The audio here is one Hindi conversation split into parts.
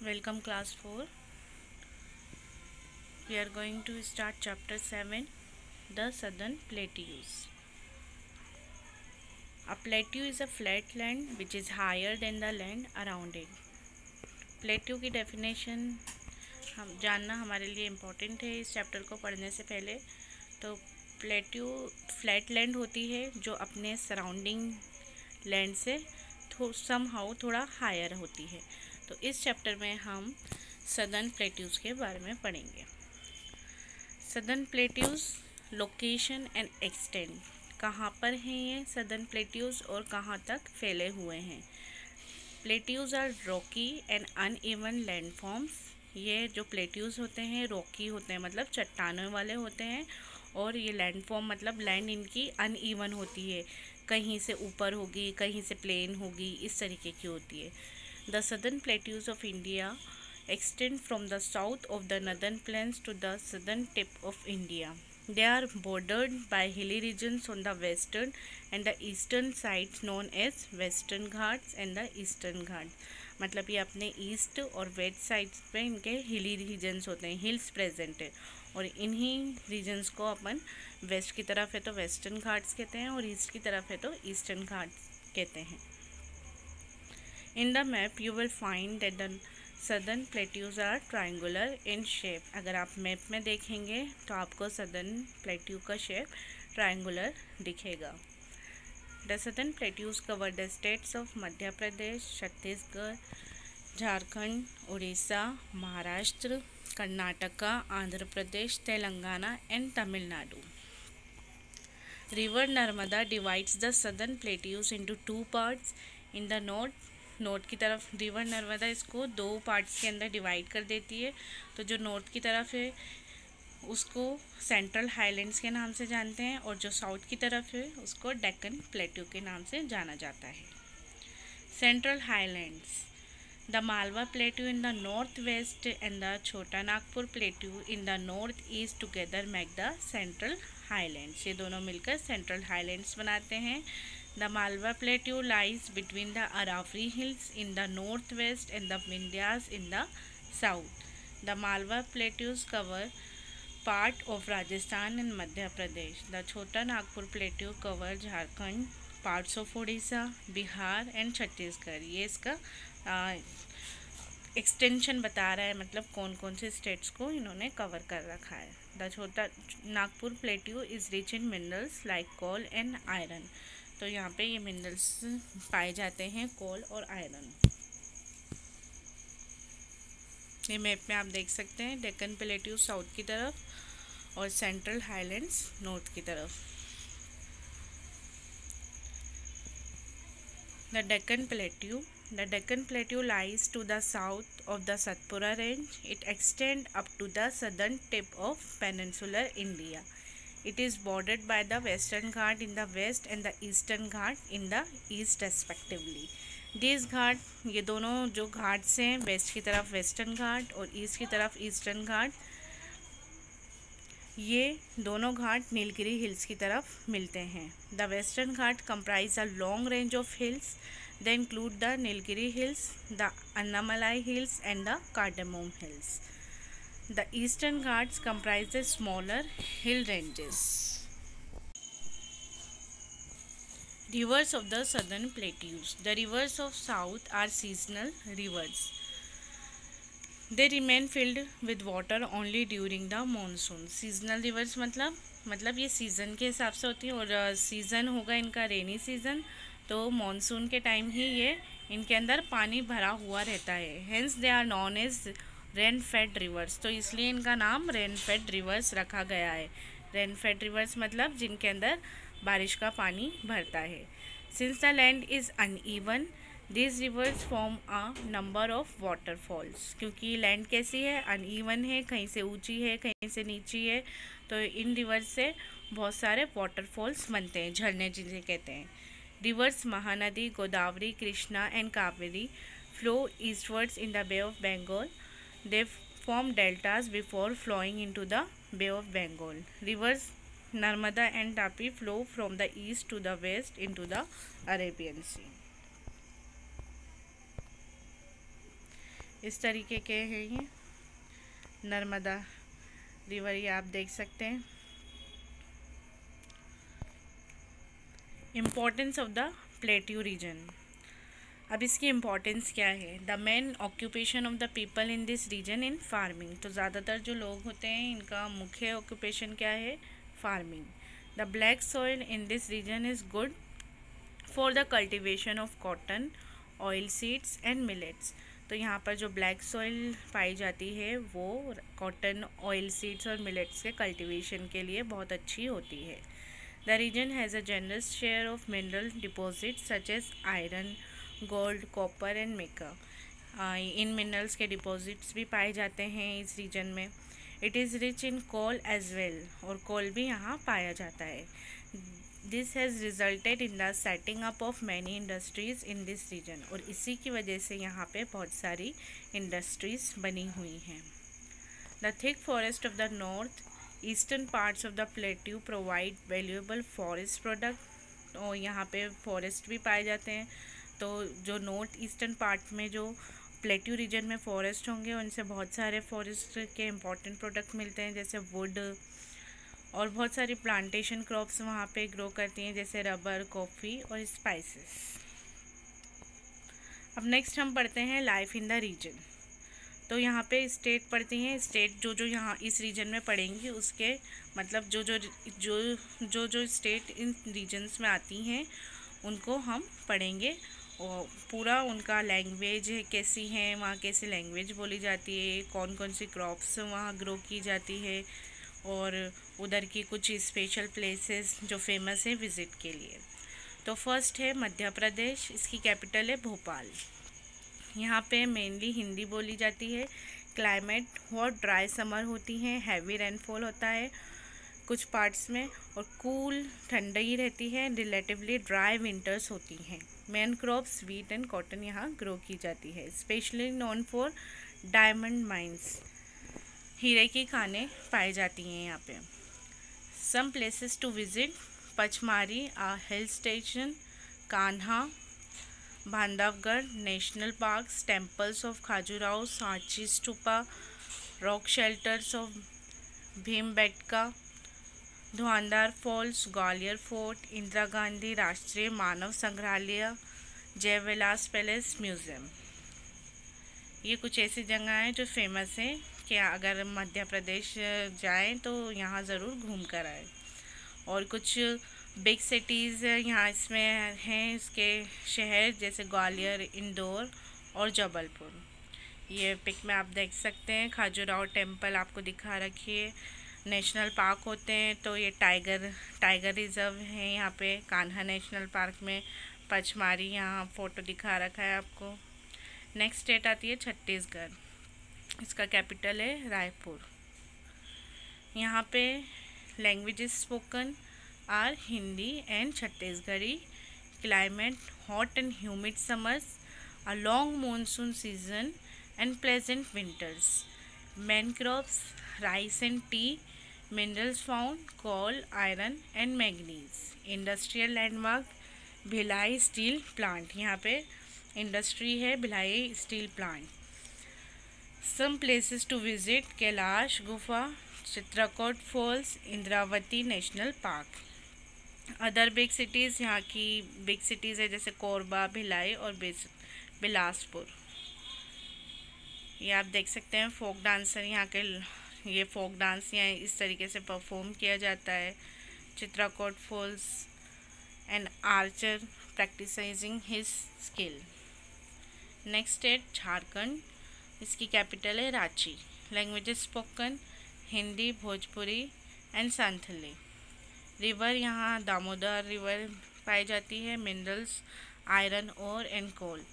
Welcome class 4. We are going to start chapter 7, the Southern Plateaus. A plateau is a flat land which is higher than the land around it. Plateau की डेफिनेशन हम जानना हमारे लिए इम्पॉर्टेंट है इस चैप्टर को पढ़ने से पहले। तो प्लेट्यू फ्लैट लैंड होती है जो अपने सराउंडिंग लैंड से समहाउ थोड़ा हायर होती है। तो इस चैप्टर में हम सदर्न प्लेट्यूज़ के बारे में पढ़ेंगे। Southern plateaus location and extent, कहाँ पर हैं ये सदर्न प्लेट्यूज़ और कहाँ तक फैले हुए हैं। Plateaus are rocky and uneven landforms. ये जो प्लेट्यूज़ होते हैं रॉकी होते हैं, मतलब चट्टानों वाले होते हैं, और ये लैंडफॉर्म मतलब लैंड इनकी अनइवन होती है, कहीं से ऊपर होगी कहीं से प्लेन होगी, इस तरीके की होती है। The southern plateaus of India extend from the south of the northern plains to the southern tip of India. They are bordered by hilly regions on the western and the eastern sides known as Western Ghats and the Eastern Ghats. मतलब ये अपने ईस्ट और वेस्ट साइड्स पे इनके हिली रीजन्स होते हैं, हिल्स प्रेजेंट है, और इन्हीं रीजन्स को अपन वेस्ट की तरफ है तो वेस्टर्न घाट्स कहते हैं और ईस्ट की तरफ है तो ईस्टर्न घाट्स कहते हैं। In the map you will find that the southern plateaus are triangular in shape. अगर आप मैप में देखेंगे तो आपको सदर्न प्लेट्यू का शेप ट्रायंगुलर दिखेगा। The southern plateaus cover the states of Madhya Pradesh, Chhattisgarh, Jharkhand, Orissa, Maharashtra, Karnataka, Andhra Pradesh, Telangana and Tamil Nadu. River Narmada divides the southern plateaus into two parts. In the north की तरफ रिवर नर्मदा इसको दो पार्ट्स के अंदर डिवाइड कर देती है। तो जो नॉर्थ की तरफ है उसको सेंट्रल हाईलैंड्स के नाम से जानते हैं, और जो साउथ की तरफ है उसको डेक्कन प्लेट्यू के नाम से जाना जाता है। Central highlands, the Malwa plateau in the north west and the Chota Nagpur plateau in the north east together make the central highlands. ये दोनों मिलकर सेंट्रल हाईलैंड्स बनाते हैं। The Malwa Plateau lies between the Aravalli Hills in the northwest and the Vindhyas in the south. The Malwa Plateaus cover part of Rajasthan and Madhya Pradesh. The Chota Nagpur Plateau cover Jharkhand, parts of Odisha, Bihar and Chhattisgarh. ये इसका एक्सटेंशन बता रहा है, मतलब कौन कौन से स्टेट्स को इन्होंने कवर कर रखा है। The Chota Nagpur plateau is rich in minerals like coal and iron. तो यहाँ पे ये मिनरल्स पाए जाते हैं, कोल और आयरन। ये मैप में आप देख सकते हैं डेक्कन प्लेट्यू साउथ की तरफ और सेंट्रल हाईलैंड्स नॉर्थ की तरफ। The Deccan plateau lies to the south of the Satpura range. It extends up to the southern tip of peninsular India. It is bordered by the Western Ghat in the west and the Eastern Ghat in the east respectively. These घाट, ये दोनों जो घाट्स हैं, वेस्ट की तरफ वेस्टर्न घाट और ईस्ट की तरफ ईस्टर्न घाट, ये दोनों घाट नीलगिरी हिल्स की तरफ मिलते हैं। The western Ghat comprise a long range of hills. They include the Nilgiri Hills, the Annamalai Hills and the Cardamom Hills. The Eastern Ghats comprise the smaller hill ranges. Rivers of the Southern Plateaus. The rivers of South are seasonal rivers. They remain filled with water only during the monsoon. Seasonal rivers मतलब ये सीज़न के हिसाब से होती है, और सीज़न होगा इनका रेनी सीज़न, तो मॉनसून के टाइम ही ये इनके अंदर पानी भरा हुआ रहता है। Hence they are known as rain fed rivers. तो इसलिए इनका नाम रेन फेड रिवर्स रखा गया है। रेन फेड रिवर्स मतलब जिनके अंदर बारिश का पानी भरता है। Since the land is uneven, this reverse form a number of waterfalls. क्योंकि लैंड कैसी है, अनइवन है, कहीं से ऊंची है कहीं से नीची है, तो इन रिवर्स से बहुत सारे वाटरफॉल्स बनते हैं, झरने जिन्हें कहते हैं। Rivers Mahanadi, Godavari, Krishna and Kaveri flow eastwards in the Bay of Bengal. They form deltas before flowing into the Bay of Bengal. Rivers Narmada and Tapi flow from the east to the west into the Arabian Sea. इस तरीके के हैं ये नर्मदा रिवर, ये आप देख सकते हैं। Importance of the plateau region. अब इसकी इम्पोर्टेंस क्या है? The main occupation of the people in this region in farming. तो ज़्यादातर जो लोग होते हैं इनका मुख्य ऑक्यूपेशन क्या है? Farming. The black soil in this region is good for the cultivation of cotton, oil seeds and millets. तो यहाँ पर जो ब्लैक सॉइल पाई जाती है वो कॉटन, ऑयल सीड्स और मिलेट्स के कल्टिवेशन के लिए बहुत अच्छी होती है। The region has a generous share of mineral deposits such as iron, gold, copper and mica. इन मिनरल्स के डिपॉजिट्स भी पाए जाते हैं इस रीजन में। It is rich in coal as well, और कोल भी यहाँ पाया जाता है। This has resulted in the setting up of many industries in this reason, और इसी की वजह से यहाँ पे बहुत सारी इंडस्ट्रीज़ बनी हुई हैं। The thick forest of the north eastern parts of the plateau provide valuable forest product, और यहाँ पे फॉरेस्ट भी पाए जाते हैं। तो जो नॉर्थ ईस्टर्न पार्ट में जो प्लेट्यू रीजन में फॉरेस्ट होंगे उनसे बहुत सारे फॉरेस्ट के इम्पॉर्टेंट प्रोडक्ट मिलते हैं, जैसे वुड, और बहुत सारी प्लांटेशन क्रॉप्स वहाँ पे ग्रो करती हैं, जैसे रबर, कॉफ़ी और स्पाइसेस। अब नेक्स्ट हम पढ़ते हैं लाइफ इन द रीजन। तो यहाँ पे स्टेट पढ़ती हैं। स्टेट जो यहाँ इस रीजन में पढ़ेंगी उसके मतलब जो स्टेट इन रीजन्स में आती हैं उनको हम पढ़ेंगे, और पूरा उनका लैंग्वेज कैसी है, वहाँ कैसी लैंग्वेज बोली जाती है, कौन कौन सी क्रॉप्स वहाँ ग्रो की जाती है, और उधर की कुछ स्पेशल प्लेसेस जो फेमस है विज़िट के लिए। तो फर्स्ट है मध्य प्रदेश, इसकी कैपिटल है भोपाल। यहाँ पे मेनली हिंदी बोली जाती है। क्लाइमेट बहुत ड्राई समर होती है, हैवी रेनफॉल होता है कुछ पार्ट्स में, और कूल ठंडी रहती है। रिलेटिवली ड्राई विंटर्स होती हैं। Main crops wheat and cotton यहाँ ग्रो की जाती है। Specially known for diamond mines, हीरे की खानें पाई जाती हैं यहाँ पे। Some places to visit: Pachmarhi a hill station, Kanha, Bandhavgarh national parks, temples of Khajuraho, Sanchi stupa, rock shelters of Bhimbetka, Dhuandhar falls, Gwalior fort, Indira Gandhi Rashtriya Manav संग्रहालय, जयविलास पैलेस म्यूज़ियम। ये कुछ ऐसी जगह हैं जो फेमस हैं कि अगर मध्य प्रदेश जाएं तो यहाँ ज़रूर घूम कर आए। और कुछ बिग सिटीज़ यहाँ इसमें हैं, इसके शहर जैसे ग्वालियर, इंदौर और जबलपुर। ये पिक में आप देख सकते हैं। खाजुराहो टेम्पल आपको दिखा रखी है। नेशनल पार्क होते हैं तो ये टाइगर रिज़र्व है यहाँ पे कान्हा नेशनल पार्क में। पचमारी यहाँ फ़ोटो दिखा रखा है आपको। नेक्स्ट स्टेट आती है छत्तीसगढ़, इसका कैपिटल है रायपुर। यहाँ पे languages spoken are Hindi and Chhattisgarhi. Climate hot and humid summers, a long monsoon season and pleasant winters. Main crops rice and tea, minerals found coal, iron and manganese. Industrial landmark Bhilai steel plant, यहाँ पे इंडस्ट्री है Bhilai steel plant. Some places to visit: Kailash Gufa, Chitrakoot falls, Indravati national park. Other big cities, यहाँ की बिग सिटीज़ है जैसे कोरबा, भिलाई और बिलासपुर। ये आप देख सकते हैं फोक डांसर यहाँ के, ये फोक डांस यहाँ इस तरीके से परफॉर्म किया जाता है। Chitrakoot falls, an archer practising his skill. Next state Jharkhand, इसकी कैपिटल है Ranchi. Languages spoken Hindi, Bhojpuri and Santhali. River यहाँ दामोदर रिवर पाई जाती है। मिनरल्स आयरन और एंड कोल।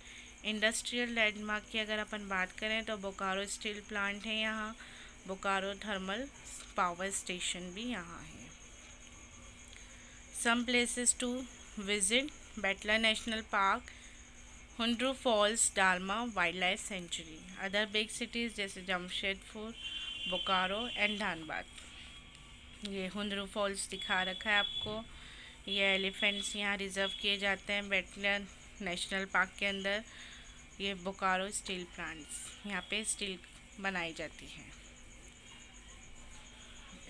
इंडस्ट्रियल लैंडमार्क की अगर अपन बात करें तो बोकारो स्टील प्लांट है यहाँ। बोकारो थर्मल पावर स्टेशन भी यहाँ है। Some places to visit: Betla national park, Hundru falls, Dalma wild life sanctuary. Other big cities जैसे जमशेदपुर, बोकारो एंड धनबाद। ये हुंड्रू फॉल्स दिखा रखा है आपको। ये एलिफेंट्स यहाँ रिज़र्व किए जाते हैं बेटला नेशनल पार्क के अंदर। ये बोकारो स्टील प्लांट्स, यहाँ पे स्टील बनाई जाती है।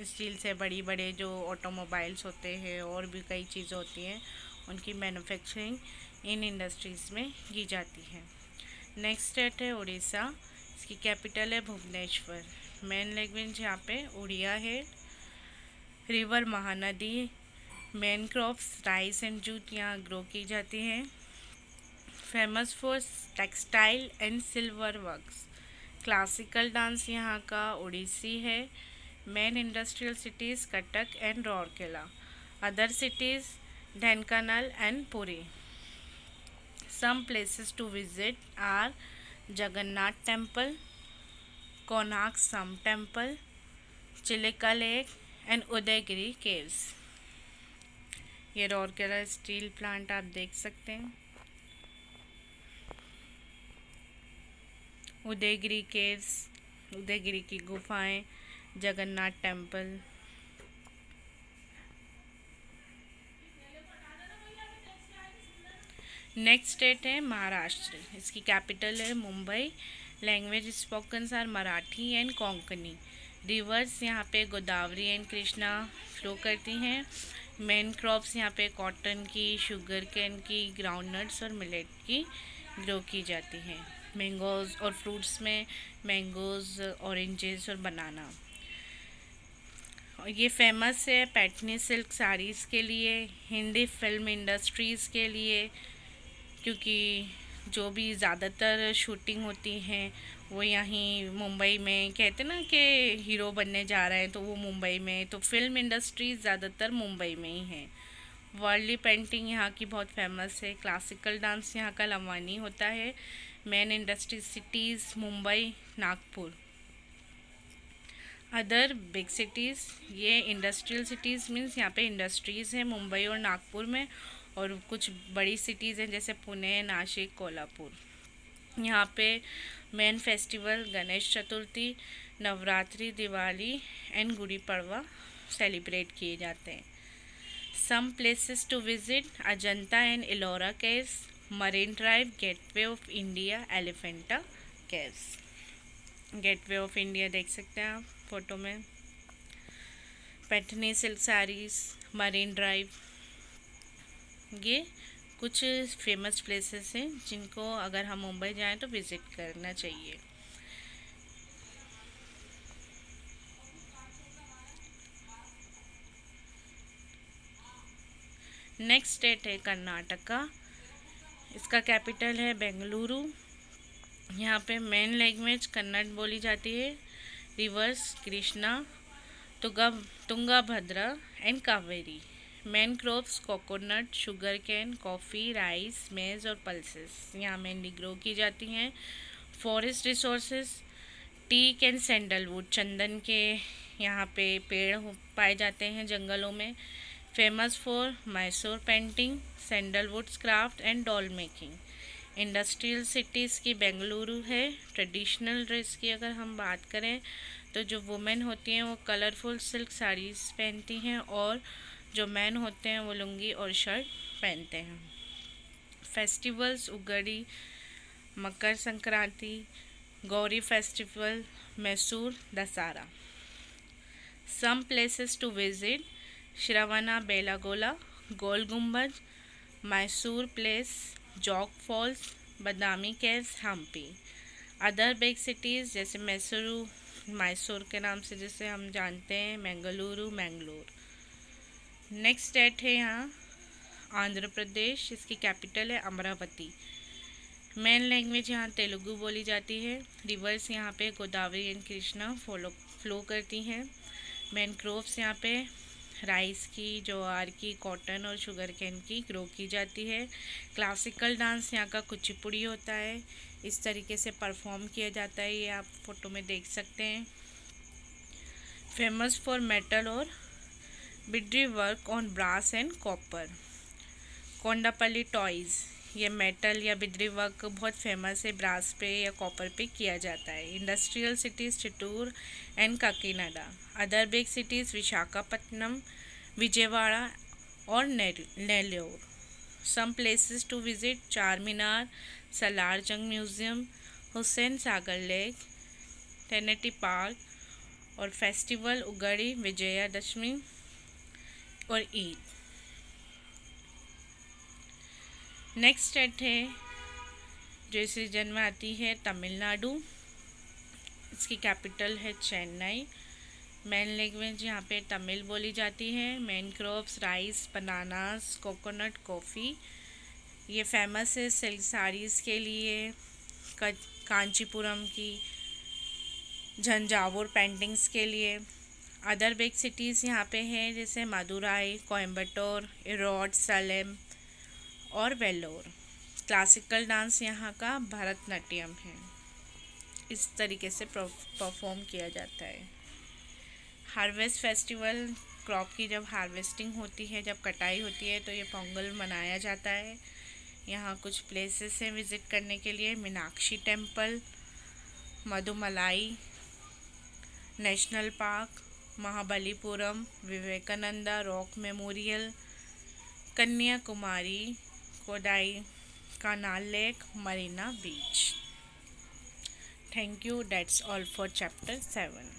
स्टील से बड़ी बड़े जो ऑटोमोबाइल्स होते हैं और भी कई चीज़ें होती हैं, उनकी मैन्युफैक्चरिंग इन इंडस्ट्रीज़ में की जाती है। नेक्स्ट स्टेट है उड़ीसा, इसकी कैपिटल है भुवनेश्वर। मेन लैंग्वेज यहाँ पे उड़िया है। River Mahanadi, main crops rice and jute यहाँ ग्रो की जाती हैं। Famous for textile and silver works. Classical dance यहाँ का ओडिसी है। Main industrial cities Cuttack and Rourkela. Other cities Dhenkanal and Puri. Some places to visit are Jagannath temple, Konark sun temple, Chilika lake and Udayagiri caves. ये राउरकेला स्टील प्लांट आप देख सकते हैं। उदयगिरी केव्स, उदयगिरी की गुफाएं, जगन्नाथ टेम्पल। नेक्स्ट स्टेट है महाराष्ट्र, इसकी कैपिटल है Mumbai. Language spokens are Marathi and Konkani. Rivers यहाँ पे गोदावरी एंड कृष्णा फ्लो करती हैं। मेन क्रॉप्स यहाँ पे कॉटन की, शुगर कैन की, ग्राउंडनट्स और मिलेट की ग्रो की जाती हैं। मैंगोज़ और फ्रूट्स में मैंगोज़, ऑरेंजेस और बनाना। ये फेमस है पैटनी सिल्क साड़ीज़ के लिए, हिंदी फिल्म इंडस्ट्रीज़ के लिए, क्योंकि जो भी ज़्यादातर शूटिंग होती हैं वो यहीं मुंबई में, कहते ना कि हीरो बनने जा रहे हैं तो वो मुंबई में, तो फिल्म इंडस्ट्रीज़ ज़्यादातर मुंबई में ही हैं। वर्ली पेंटिंग यहाँ की बहुत फेमस है। क्लासिकल डांस यहाँ का लवानी होता है। Main industry cities Mumbai, Nagpur. Other big cities, ये इंडस्ट्रियल सिटीज़ मीन्स यहाँ पे इंडस्ट्रीज़ हैं मुंबई और नागपुर में, और कुछ बड़ी सिटीज़ हैं जैसे पुणे, नासिक, कोल्हापुर। यहाँ पे main festival Ganesh Chaturthi, Navratri, Diwali and Gudi Padwa celebrate किए जाते हैं। Some places to visit Ajanta and Ellora caves, Marine Drive, Gateway of India, Elephanta caves. Gateway of India देख सकते हैं आप फोटो में। Paithani silk sarees, Marine Drive, ये कुछ फेमस प्लेसेस हैं जिनको अगर हम मुंबई जाएं तो विज़िट करना चाहिए। नेक्स्ट स्टेट है कर्नाटका, इसका कैपिटल है बेंगलुरु। यहाँ पे मेन लैंग्वेज कन्नड़ बोली जाती है। Rivers Krishna, Tungabhadra and Kaveri. Main crops coconut, sugar cane, coffee, rice, maize और पल्सेस यहाँ मेनली ग्रो की जाती हैं। Forest resources teak and sandalwood, चंदन के यहाँ पे पेड़ पाए जाते हैं जंगलों में। Famous for Mysore painting, sandalwood craft and doll making. Industrial cities की बेंगलुरु है। ट्रेडिशनल ड्रेस की अगर हम बात करें तो जो वुमेन होती हैं वो कलरफुल सिल्क साड़ीज़ पहनती हैं, और जो मैन होते हैं वो लुंगी और शर्ट पहनते हैं। Festivals Ugadi, Makar Sankranti, Gauri festival, Mysore Dussehra. Some places to visit Shravana Belagola, Gol Gumbaz, Mysore palace, Jog falls, Badami caves, Hampi. Other big cities जैसे मैसूर के नाम से जिसे हम जानते हैं, बेंगलुरु, मैंगलोर। नेक्स्ट स्टेट है यहाँ आंध्र प्रदेश, इसकी कैपिटल है अमरावती। मेन लैंग्वेज यहाँ तेलुगु बोली जाती है। रिवर्स यहाँ पे गोदावरी एंड कृष्णा फ्लो करती हैं। मेन क्रॉप्स यहाँ पे राइस की, ज्वार की, कॉटन और शुगर कैन की ग्रो की जाती है। क्लासिकल डांस यहाँ का कुचिपुड़ी होता है, इस तरीके से परफॉर्म किया जाता है, ये आप फोटो में देख सकते हैं। फेमस फॉर मेटल और Bidri work on brass and copper. Kondapalli toys, ये मेटल या बिद्री वर्क बहुत फेमस है, ब्रास पे या कॉपर पे किया जाता है। Industrial cities Chittoor and Kakinada. Other big cities Visakhapatnam, Vijayawada और Nellore. Some places to visit Char Minar, Salar Jung museum, Hussain Sagar lake, Tenneti park और फेस्टिवल उगाड़ी, विजयादशमी और ईद। नेक्स्ट स्टेट है जो इस रीजन में आती है तमिलनाडु। इसकी कैपिटल है चेन्नई। मेन लैंग्वेज यहाँ पे तमिल बोली जाती है। Main crops rice, bananas, coconut, coffee. ये फेमस है सिल्क साड़ीज़ के लिए, कांचीपुरम की झंझावुर पेंटिंग्स के लिए। अदर बिग सिटीज़ यहाँ पे हैं जैसे मदुराई, कोयम्बटूर, इरोड, सलेम और वेल्लोर। क्लासिकल डांस यहाँ का भरतनाट्यम है। इस तरीके से परफॉर्म किया जाता है। हार्वेस्ट फेस्टिवल, क्रॉप की जब हार्वेस्टिंग होती है, जब कटाई होती है तो ये पोंगल मनाया जाता है। यहाँ कुछ प्लेसेस हैं विज़िट करने के लिए, Meenakshi temple, Mudumalai national park, Mahabalipuram, Vivekananda rock memorial, Kanyakumari, Kodaikanal lake, Marina beach. Thank you. That's all for chapter 7।